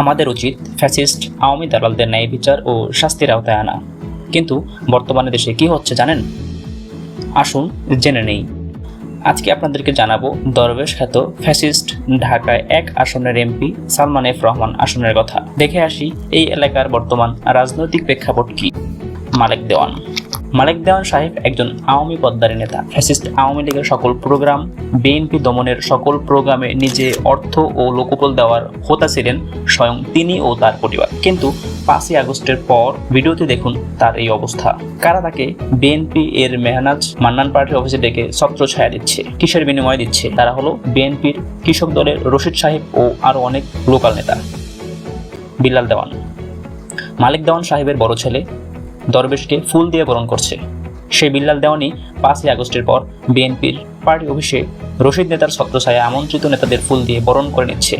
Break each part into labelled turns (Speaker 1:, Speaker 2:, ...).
Speaker 1: আমাদের উচিত ফ্যাসিস্ট আওয়ামী দালালদের ন্যায় বিচার ও শাস্তির আওতায় আনা। কিন্তু বর্তমানে দেশে কি হচ্ছে জানেন? আসুন জেনে নেই। আজকে আপনাদেরকে জানাবো দরবেশ খ্যাত ফ্যাসিস্ট ঢাকায় 1 আসনের এমপি সালমান এফ রহমান আসনের কথা। দেখে আসি এই এলাকার বর্তমান রাজনৈতিক প্রেক্ষাপট কি। মালেক দেওয়ান সাহেব একজন আওয়ামী পদ্মারী নেতা। ফ্যাসিস্ট আওয়ামী লীগের সকল প্রোগ্রাম, বিএনপি দমনের সকল প্রোগ্রামে নিজে অর্থ ও লোকবল দেওয়ার হোতা ছিলেন স্বয়ং তিনি ও তার পরিবার। কিন্তু 5ই আগস্টের পর ভিডিওতে দেখুন তার এই অবস্থা। কারা তাকে বিএনপি এর মেহনাজ মান্নান পার্টি অফিসে ডেকে ছত্রছায়া দিচ্ছে। কিসের বিনিময় দিচ্ছে? তারা হলো বিএনপির কৃষক দলের রশিদ সাহেব ও আরো অনেক লোকাল নেতা। বিল্লাল দেওয়ান, মালেক দেওয়ান সাহেবের বড় ছেলে দরবেশকে ফুল দিয়ে বরণ করছে। সেই বিল্লাল দেওয়ানই 5ই আগস্টের পর বিএনপির পার্টি অফিসে রশিদ নেতার ছত্রছায়া আমন্ত্রিত নেতাদের ফুল দিয়ে বরণ করে নিচ্ছে।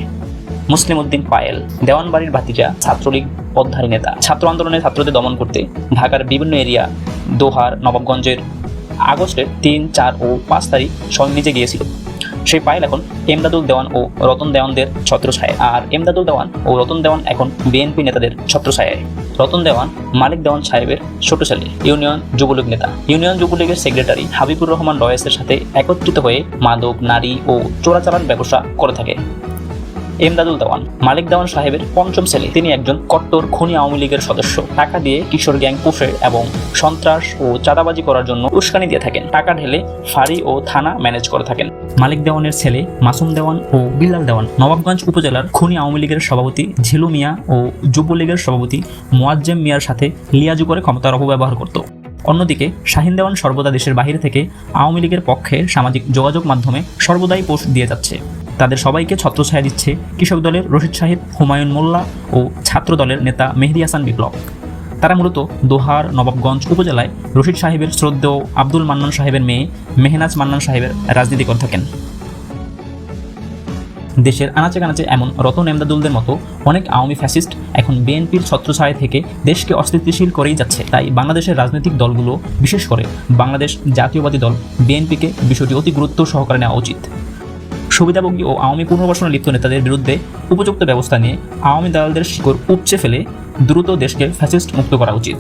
Speaker 1: মুসলিম উদ্দিন পায়েল, দেওয়ান বাড়ির ভাতিজা, ছাত্রলীগ পদ্মারী নেতা। ছাত্র আন্দোলনে ছাত্রদের দমন করতে ঢাকার বিভিন্ন এরিয়া, দোহার, নবাবগঞ্জের আগস্টের 3, 4 ও 5 তারিখ স্বয়ং নিজে গিয়েছিল। সেই পায়েল এখন এমদাদুল দেওয়ান ও রতন দেওয়ানদের ছত্রছায়ায়। আর এমদাদুল দেওয়ান ও রতন দেওয়ান এখন বিএনপি নেতাদের ছত্রছায়ায়। রতন দেওয়ান মালেক দেওয়ান সাহেবের ছোট ছেলে, ইউনিয়ন যুবলীগ নেতা। ইউনিয়ন যুবলীগের সেক্রেটারি হাবিবুর রহমান রয়েসের সাথে একত্রিত হয়ে মাদক, নারী ও চোরাচালান ব্যবসা করে থাকে। এমদাদুল দেওয়ান মালেক দেওয়ান সাহেবের 5ম ছেলে। তিনি একজন কট্টর খুনি আওয়ামী লীগের সদস্য। টাকা দিয়ে কিশোর গ্যাং পুষে এবং সন্ত্রাস ও চাঁদাবাজি করার জন্য উস্কানি দিয়ে থাকেন। টাকা ঢেলে ফাঁড়ি ও থানা ম্যানেজ করে থাকেন। মালেক দেওয়ানের ছেলে মাসুম দেওয়ান ও বিল্লাল দেওয়ান নবাবগঞ্জ উপজেলার খুনি আওয়ামী লীগের সভাপতি ঝিলু মিয়া ও যুবলীগের সভাপতি মোয়াজ্জেম মিয়ার সাথে লিয়াজু করে ক্ষমতার অপব্যবহার করত। অন্যদিকে শাহিন দেওয়ান সর্বদা দেশের বাইরে থেকে আওয়ামী লীগের পক্ষে সামাজিক যোগাযোগ মাধ্যমে সর্বদাই পোস্ট দিয়ে যাচ্ছে। তাদের সবাইকে ছত্রছায়া দিচ্ছে কৃষক দলের রশিদ সাহেব, হুমায়ুন মোল্লা ও ছাত্র দলের নেতা মেহেদী হাসান বিপ্লব। তারা মূলত দোহার নবাবগঞ্জ উপজেলায় রশিদ সাহেবের শ্রদ্ধেয় আব্দুল মান্নান সাহেবের মেয়ে মেহনাজ মান্নান সাহেবের রাজনীতি করে থাকেন। দেশের আনাচে কানাচে এমন রতন এমদাদুলদের মতো অনেক আওয়ামী ফ্যাসিস্ট এখন বিএনপির ছত্রছায়া থেকে দেশকে অস্থিতিশীল করেই যাচ্ছে। তাই বাংলাদেশের রাজনৈতিক দলগুলো, বিশেষ করে বাংলাদেশ জাতীয়বাদী দল বিএনপিকে বিষয়টি অতি গুরুত্ব সহকারে নেওয়া উচিত। সুবিধাভোগী ও আওয়ামী পুনর্বাসনে লিপ্ত নেতাদের বিরুদ্ধে উপযুক্ত ব্যবস্থা নিয়ে আওয়ামী দালালদের শিকড় উপচে ফেলে দ্রুত দেশকে ফ্যাসিস্ট মুক্ত করা উচিত।